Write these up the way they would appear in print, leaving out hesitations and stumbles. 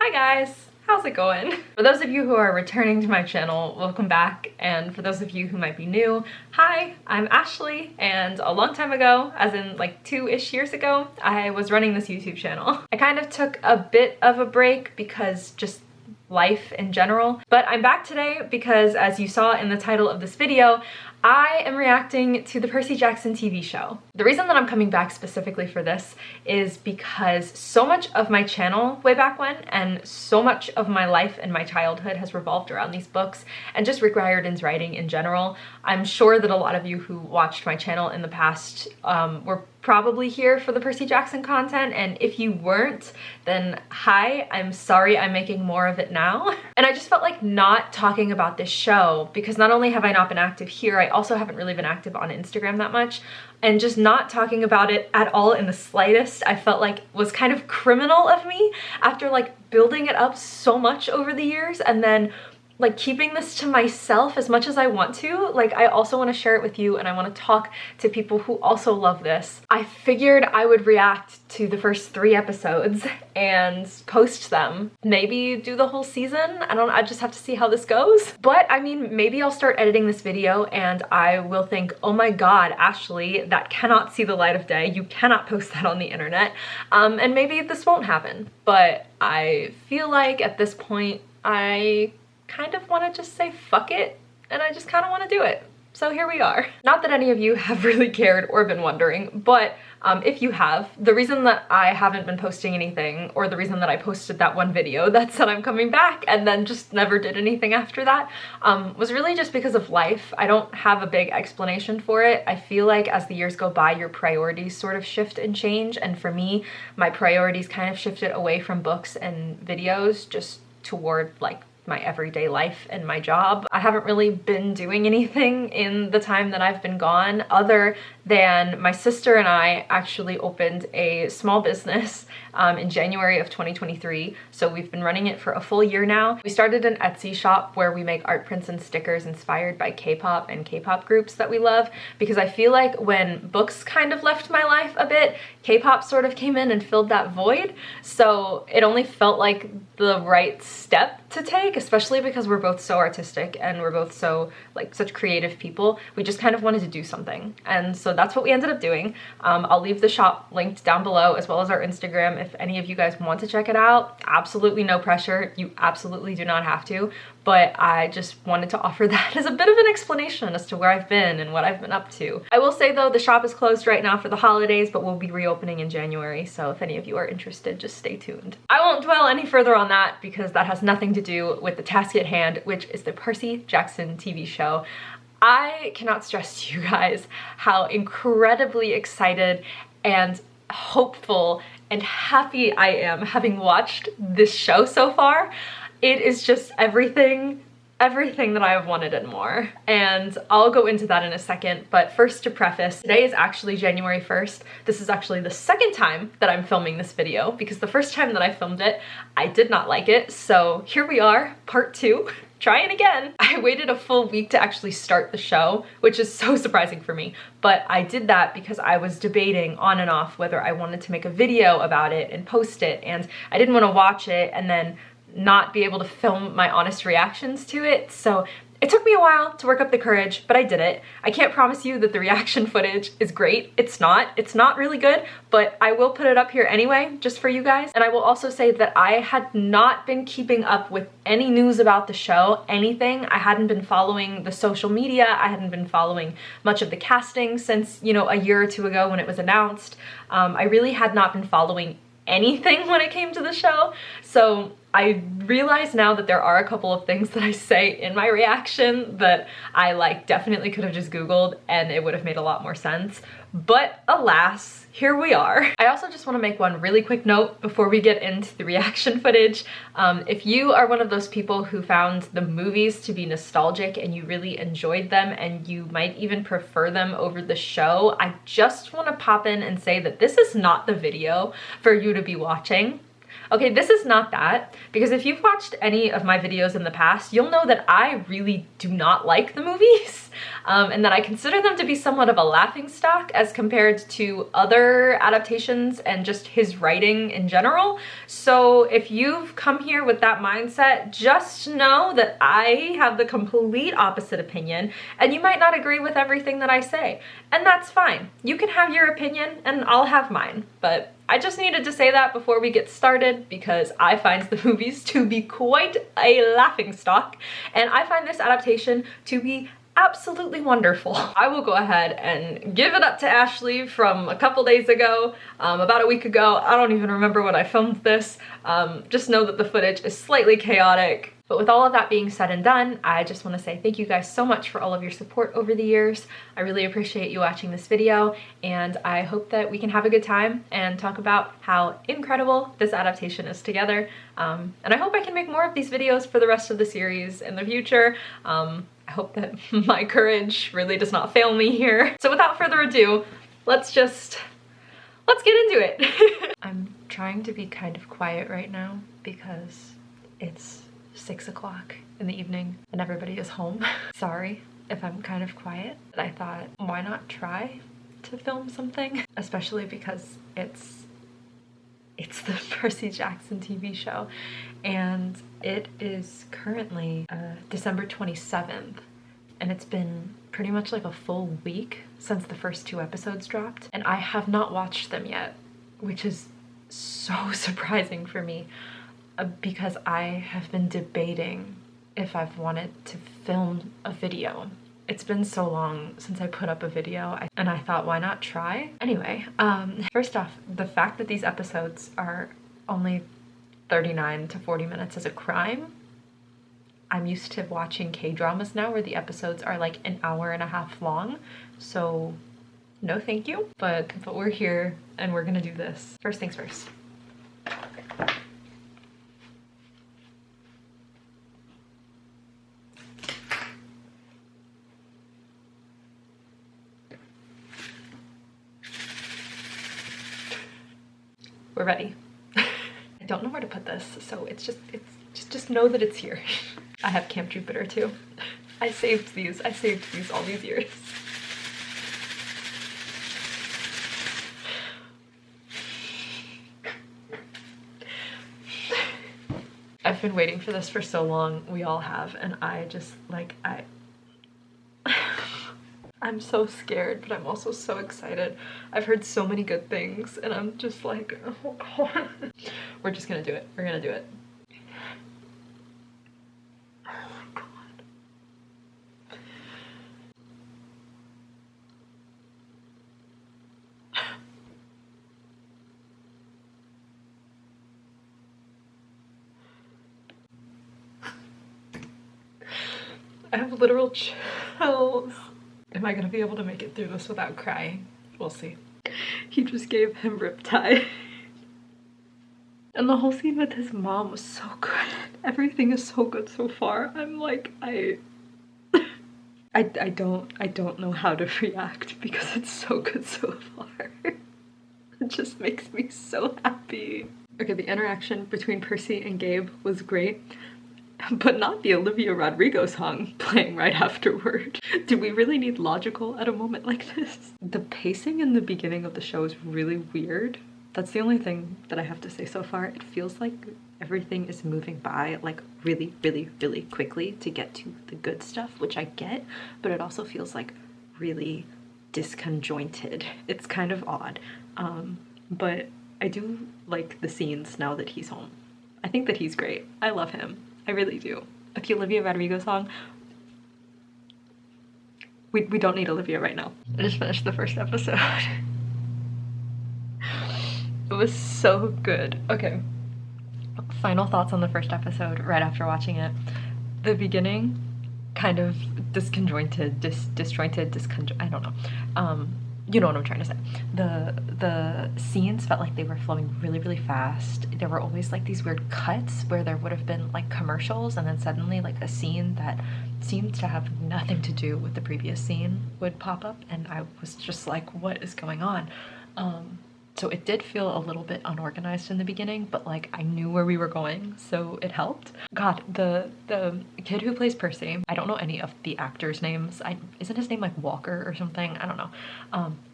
Hi guys, how's it going? For those of you who are returning to my channel, welcome back, and for those of you who might be new, hi, I'm Ashley, and a long time ago, as in like 2-ish years ago, I was running this YouTube channel. I kind of took a bit of a break because just life in general, but I'm back today because, as you saw in the title of this video, I am reacting to the Percy Jackson TV show. The reason that I'm coming back specifically for this is because so much of my channel way back when and so much of my life and my childhood has revolved around these books and just Rick Riordan's writing in general. I'm sure that a lot of you who watched my channel in the past were probably here for the Percy Jackson content, and if you weren't, then hi, I'm sorry I'm making more of it now. And I just felt like not talking about this show because not only have I not been active here, I also haven't really been active on Instagram that much, and just not talking about it at all in the slightest I felt like was kind of criminal of me after like building it up so much over the years and then like keeping this to myself as much as I want to. Like, I also want to share it with you and I want to talk to people who also love this. I figured I would react to the first 3 episodes and post them. Maybe do the whole season. I just have to see how this goes. But I mean, maybe I'll start editing this video and I will think, oh my god, Ashley, that cannot see the light of day. You cannot post that on the internet. And maybe this won't happen. But I feel like at this point, I kind of want to just say fuck it, and I just kind of want to do it. So here we are. Not that any of you have really cared or been wondering, but if you have, the reason that I haven't been posting anything, or the reason that I posted that one video that said I'm coming back and then just never did anything after that, was really just because of life. I don't have a big explanation for it. I feel like as the years go by, your priorities sort of shift and change, and for me, my priorities kind of shifted away from books and videos just toward like my everyday life and my job. I haven't really been doing anything in the time that I've been gone other than my sister and I actually opened a small business in January of 2023. So we've been running it for a full year now. We started an Etsy shop where we make art prints and stickers inspired by K-pop and K-pop groups that we love, because I feel like when books kind of left my life a bit, K-pop sort of came in and filled that void. So it only felt like the right step to take, especially because we're both so artistic and we're both so like such creative people. We just kind of wanted to do something, and so that's what we ended up doing. I'll leave the shop linked down below, as well as our Instagram if any of you guys want to check it out. Absolutely no pressure, you absolutely do not have to, but I just wanted to offer that as a bit of an explanation as to where I've been and what I've been up to. I will say though, the shop is closed right now for the holidays, but we'll be reopening in January, so if any of you are interested, just stay tuned. I won't dwell any further on that because that has nothing to do with the task at hand, which is the Percy Jackson TV show. I cannot stress to you guys how incredibly excited and hopeful and happy I am having watched this show so far. It is just everything that I have wanted and more. And I'll go into that in a second, but first, to preface, today is actually January 1st. This is actually the second time that I'm filming this video because the first time that I filmed it, I did not like it. So here we are, part 2. Trying again. I waited a full week to actually start the show, which is so surprising for me, but I did that because I was debating on and off whether I wanted to make a video about it and post it, and I didn't want to watch it and then not be able to film my honest reactions to it. So it took me a while to work up the courage, but I did it. I can't promise you that the reaction footage is great. It's not really good, but I will put it up here anyway, just for you guys. And I will also say that I had not been keeping up with any news about the show, anything. I hadn't been following the social media. I hadn't been following much of the casting since, you know, a year or 2 ago when it was announced. I really had not been following anything when it came to the show. So I realize now that there are a couple of things that I say in my reaction that I like definitely could have just Googled and it would have made a lot more sense. But alas, here we are. I also just want to make one really quick note before we get into the reaction footage. If you are one of those people who found the movies to be nostalgic and you really enjoyed them and you might even prefer them over the show, I just want to pop in and say that this is not the video for you to be watching. Okay, this is not that, because if you've watched any of my videos in the past, you'll know that I really do not like the movies, and that I consider them to be somewhat of a laughingstock as compared to other adaptations and just his writing in general. So if you've come here with that mindset, just know that I have the complete opposite opinion, and you might not agree with everything that I say, and that's fine. You can have your opinion, and I'll have mine, but I just needed to say that before we get started because I find the movies to be quite a laughingstock, and I find this adaptation to be absolutely wonderful. I will go ahead and give it up to Ashley from a couple days ago, about a week ago. I don't even remember when I filmed this. Just know that the footage is slightly chaotic. But with all of that being said and done, I just want to say thank you guys so much for all of your support over the years. I really appreciate you watching this video, and I hope that we can have a good time and talk about how incredible this adaptation is together. And I hope I can make more of these videos for the rest of the series in the future. I hope that my courage really does not fail me here. So without further ado, let's get into it. I'm trying to be kind of quiet right now because it's 6 o'clock in the evening and everybody is home. Sorry if I'm kind of quiet, but I thought, why not try to film something? Especially because it's the Percy Jackson TV show, and it is currently December 27th, and it's been pretty much like a full week since the first 2 episodes dropped, and I have not watched them yet, which is so surprising for me. Because I have been debating if I've wanted to film a video. It's been so long since I put up a video, and I thought, why not try? Anyway, first off, the fact that these episodes are only 39 to 40 minutes is a crime. I'm used to watching K-dramas now where the episodes are like an hour and a half long, so no thank you. But we're here and we're gonna do this. First things first. We're ready. I don't know where to put this, so just know that it's here. I have Camp Jupiter too. I saved these all these years. I've been waiting for this for so long, we all have, and I just I'm so scared, but I'm also so excited. I've heard so many good things, and I'm just like, oh god. We're just gonna do it. We're gonna do it. Oh my god. I have literal chills. Am I gonna be able to make it through this without crying? We'll see. He just gave him Riptide. And the whole scene with his mom was so good. Everything is so good so far. I'm like, I don't know how to react because it's so good so far. It just makes me so happy. Okay, the interaction between Percy and Gabe was great, but not the Olivia Rodrigo song playing right afterward. Do we really need logical at a moment like this? The pacing in the beginning of the show is really weird. That's the only thing that I have to say so far. It feels like everything is moving by like really, really, really quickly to get to the good stuff, which I get, but it also feels like really disconjointed. It's kind of odd, but I do like the scenes now that he's home. I think that he's great. I love him. I really do. The Olivia Rodrigo song. We don't need Olivia right now. I just finished the first episode. It was so good. Okay. Final thoughts on the first episode right after watching it. The beginning, kind of disconjointed, I don't know. You know what I'm trying to say. The scenes felt like they were flowing really, really fast. There were always like these weird cuts where there would have been like commercials, and then suddenly like a scene that seemed to have nothing to do with the previous scene would pop up, and I was just like, what is going on? So it did feel a little bit unorganized in the beginning, but like I knew where we were going, so it helped. God, the kid who plays Percy, I don't know any of the actors' names. Isn't his name like Walker or something? I don't know.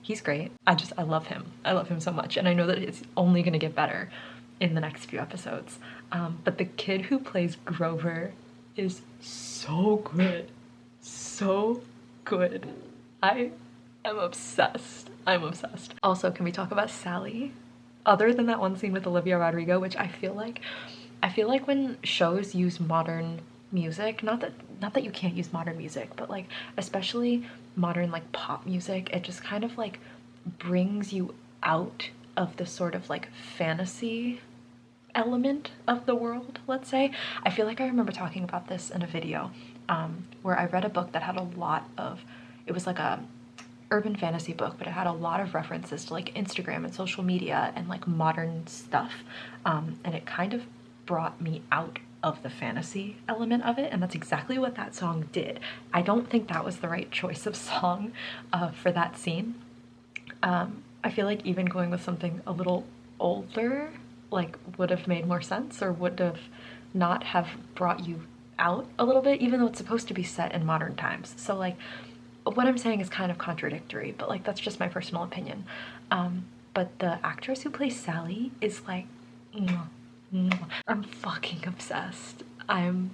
He's great. I love him. I love him so much, and I know that it's only gonna get better in the next few episodes. But the kid who plays Grover is so good. So good. I am obsessed. I'm obsessed. Also, can we talk about Sally? Other than that one scene with Olivia Rodrigo, which I feel like when shows use modern music, not that you can't use modern music, but like especially modern like pop music, it just kind of like brings you out of the sort of like fantasy element of the world, let's say. I feel like I remember talking about this in a video where I read a book that had a lot of, it was like a urban fantasy book, but it had a lot of references to like Instagram and social media and like modern stuff, and it kind of brought me out of the fantasy element of it, and that's exactly what that song did. I don't think that was the right choice of song for that scene. I feel like even going with something a little older like would have made more sense, or would have not have brought you out a little bit, even though it's supposed to be set in modern times. So like what I'm saying is kind of contradictory, but like that's just my personal opinion. But the actress who plays Sally is like, mwah, mwah. I'm fucking obsessed. I'm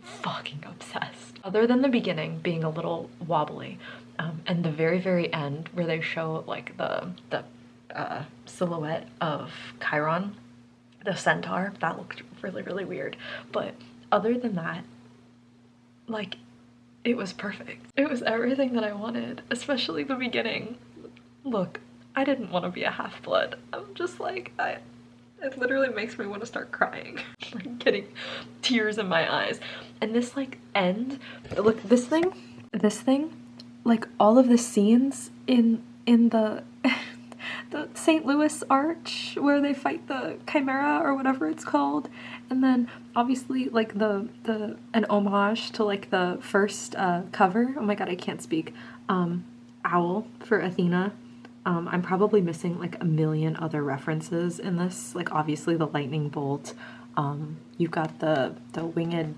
fucking obsessed. Other than the beginning being a little wobbly, and the very end where they show like the silhouette of Chiron, the centaur, that looked really weird. But other than that, like, it was perfect. It was everything that I wanted, especially the beginning. Look, I didn't want to be a half-blood. I'm just like, it literally makes me want to start crying. Like getting tears in my eyes. And this like end, look, this thing, like all of the scenes in the the St. Louis Arch where they fight the Chimera or whatever it's called, and then obviously like an homage to like the first cover. Oh my god, I can't speak. Owl for Athena. I'm probably missing like a million other references in this. Like obviously the lightning bolt. You've got the winged.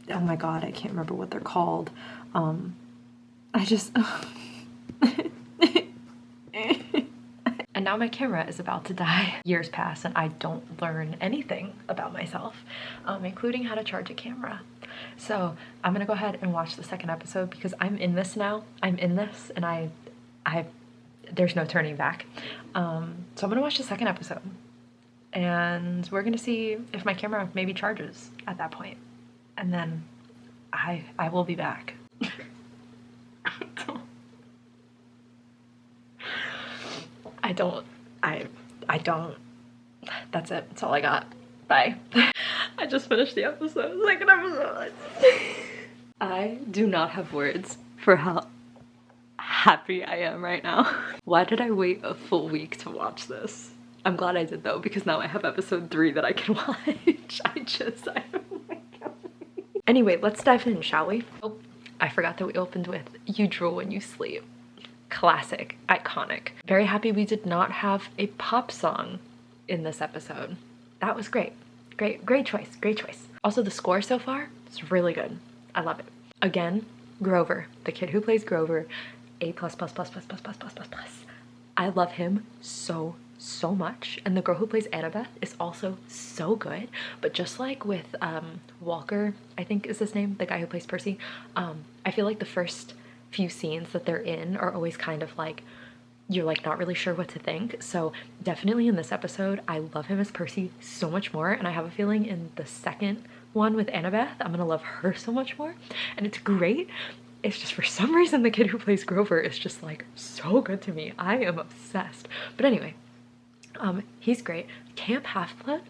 Oh my god, I can't remember what they're called. I just. And now my camera is about to die. Years pass and I don't learn anything about myself, including how to charge a camera. So I'm gonna go ahead and watch the second episode because I'm in this now. I'm in this and I there's no turning back. So I'm gonna watch the second episode and we're gonna see if my camera maybe charges at that point. And then I will be back. I don't. That's it. That's all I got. Bye. I just finished the episode. Second episode. I do not have words for how happy I am right now. Why did I wait a full week to watch this? I'm glad I did though, because now I have episode 3 that I can watch. Oh my god. Anyway, let's dive in, shall we? Oh, I forgot that we opened with You Drool When You Sleep. Classic, iconic. Very happy we did not have a pop song in this episode. That was great. Great choice, great choice. Also the score so far is really good. I love it. Again, Grover, the kid who plays Grover, A++++++++++. I love him so much. And the girl who plays Annabeth is also so good. But just like with Walker, I think is his name, the guy who plays Percy, I feel like the first few scenes that they're in are always kind of like, you're like not really sure what to think. So definitely in this episode, I love him as Percy so much more. And I have a feeling in the second one with Annabeth, I'm gonna love her so much more. And it's great. It's just for some reason the kid who plays Grover is just like so good to me. I am obsessed. But anyway, he's great. Camp Half-Blood.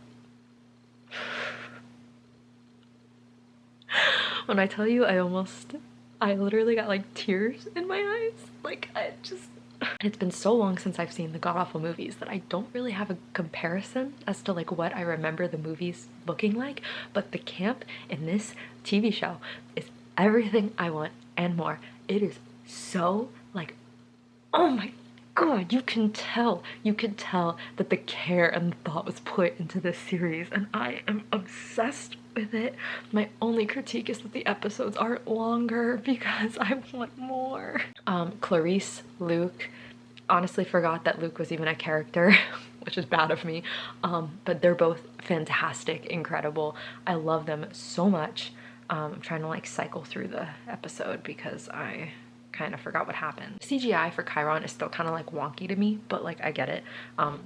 When I tell you, I literally got like tears in my eyes. Like it's been so long since I've seen the god-awful movies that I don't really have a comparison as to like what I remember the movies looking like, but the camp in this TV show is everything I want and more. It is so like, oh my God, you can tell that the care and thought was put into this series, and I am obsessed with it. My only critique is that the episodes aren't longer because I want more. Clarice, Luke, honestly forgot that Luke was even a character, which is bad of me, but they're both fantastic, incredible. I love them so much. I'm trying to like cycle through the episode because I kind of forgot what happened. CGI for Chiron is still kind of like wonky to me, but like I get it.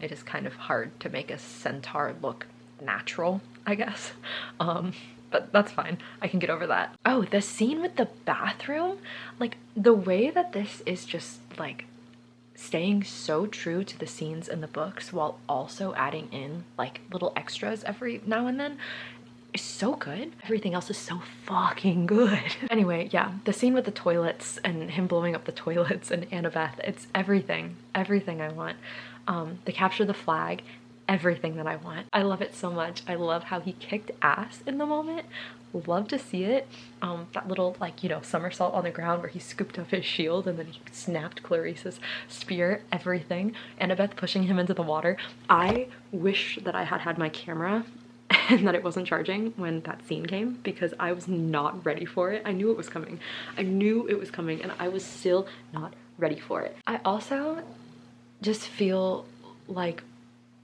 It is kind of hard to make a centaur look natural, I guess. But that's fine. I can get over that. Oh, the scene with the bathroom, like the way that this is just like staying so true to the scenes in the books while also adding in like little extras every now and then is so good. Everything else is so fucking good. Anyway, yeah, the scene with the toilets and him blowing up the toilets and Annabeth, it's everything I want. They capture the flag, everything that I want. I love it so much. I love how he kicked ass in the moment. Love to see it. That little like, you know, somersault on the ground where he scooped up his shield and then he snapped Clarice's spear, everything. Annabeth pushing him into the water. I wish that I had had my camera and that it wasn't charging when that scene came, because I was not ready for it. I knew it was coming. I knew it was coming and I was still not ready for it. I also just feel like,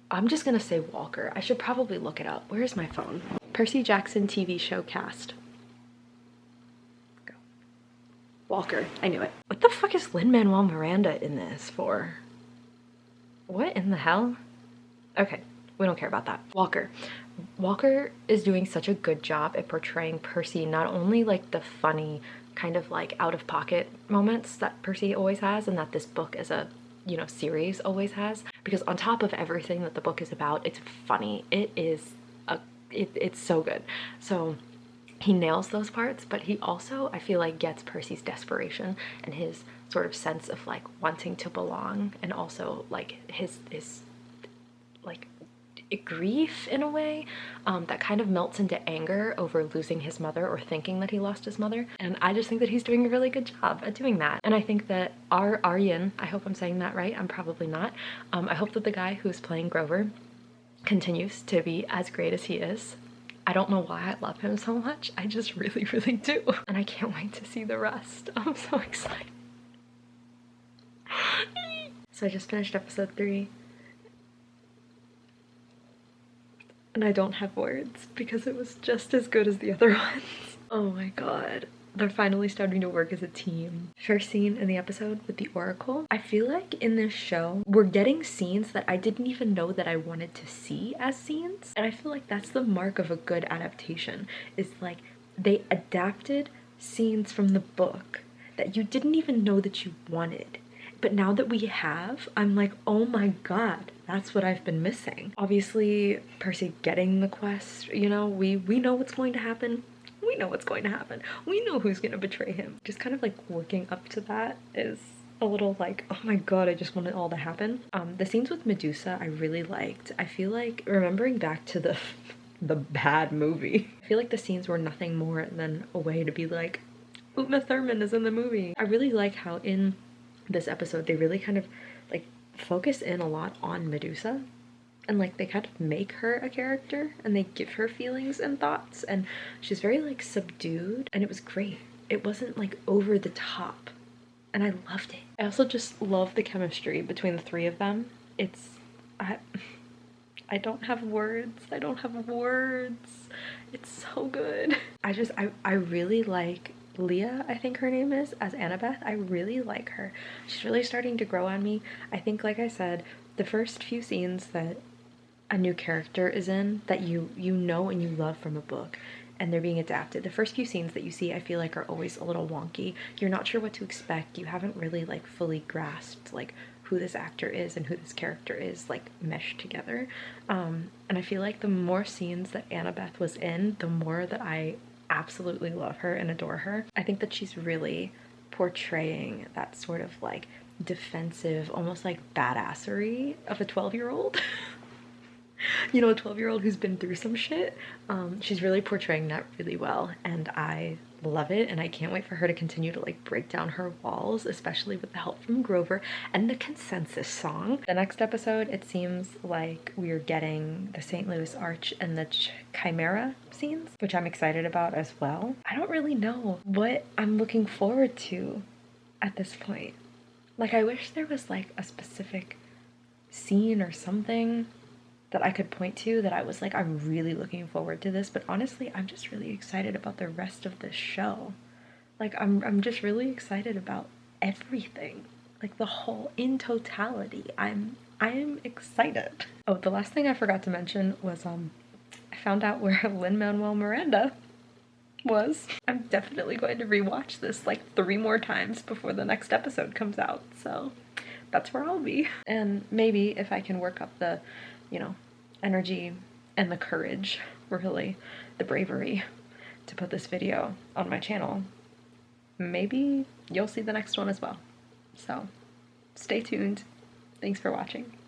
I'm just gonna say Walker. I should probably look it up. Where's my phone? Percy Jackson TV show cast. Go. Walker. I knew it. What the fuck is Lin-Manuel Miranda in this for? What in the hell? Okay, we don't care about that. Walker. Walker is doing such a good job at portraying Percy, not only like the funny kind of like out of pocket moments that Percy always has and that this book as a, you know, series always has, because on top of everything that the book is about, it's funny. It is it's so good. So he nails those parts, but he also, I feel like, gets Percy's desperation and his sort of sense of like wanting to belong, and also like his like grief in a way that kind of melts into anger over losing his mother or thinking that he lost his mother. And I just think that he's doing a really good job at doing that. And I think that Aryan, I hope I'm saying that right, I'm probably not. I hope that the guy who's playing Grover continues to be as great as he is. I don't know why I love him so much. I just really, really do. And I can't wait to see the rest. I'm so excited. So I just finished episode 3. And I don't have words because it was just as good as the other ones. Oh my god. They're finally starting to work as a team. First scene in the episode with the Oracle. I feel like in this show, we're getting scenes that I didn't even know that I wanted to see as scenes. And I feel like that's the mark of a good adaptation, is like they adapted scenes from the book that you didn't even know that you wanted. But now that we have, I'm like, oh my god, that's what I've been missing. Obviously, Percy getting the quest, you know, we know what's going to happen. We know what's going to happen. We know who's going to betray him. Just kind of like working up to that is a little like, oh my god, I just want it all to happen. The scenes with Medusa I really liked. I feel like, remembering back to the bad movie, I feel like the scenes were nothing more than a way to be like, Uma Thurman is in the movie. I really like how in this episode they really kind of like focus in a lot on Medusa, and like they kind of make her a character and they give her feelings and thoughts, and she's very like subdued, and it was great. It wasn't like over the top, and I loved it. I also just love the chemistry between the three of them. It's I don't have words. I don't have words. It's so good. I really like Leah, I think her name is, as Annabeth. I really like her. She's really starting to grow on me. I think, like I said, the first few scenes that a new character is in that you know and you love from a book, and they're being adapted, the first few scenes that you see I feel like are always a little wonky. You're not sure what to expect. You haven't really like fully grasped like who this actor is and who this character is like meshed together. And I feel like the more scenes that Annabeth was in, the more that I absolutely love her and adore her. I think that she's really portraying that sort of like defensive, almost like badassery of a 12-year-old. You know, a 12-year-old who's been through some shit. She's really portraying that really well, and I love it, and I can't wait for her to continue to like break down her walls, especially with the help from Grover and the consensus song. The next episode, it seems like we're getting the St. Louis Arch and the Chimera scenes, which I'm excited about as well. I don't really know what I'm looking forward to at this point. Like, I wish there was like a specific scene or something that I could point to that I was like, I'm really looking forward to this, but honestly, I'm just really excited about the rest of this show. Like, I'm just really excited about everything. Like, the whole, in totality, I am excited. Oh, the last thing I forgot to mention was, I found out where Lin-Manuel Miranda was. I'm definitely going to rewatch this like 3 more times before the next episode comes out, so that's where I'll be. And maybe if I can work up the, you know, energy and the courage, really, the bravery to put this video on my channel, maybe you'll see the next one as well. So stay tuned. Thanks for watching.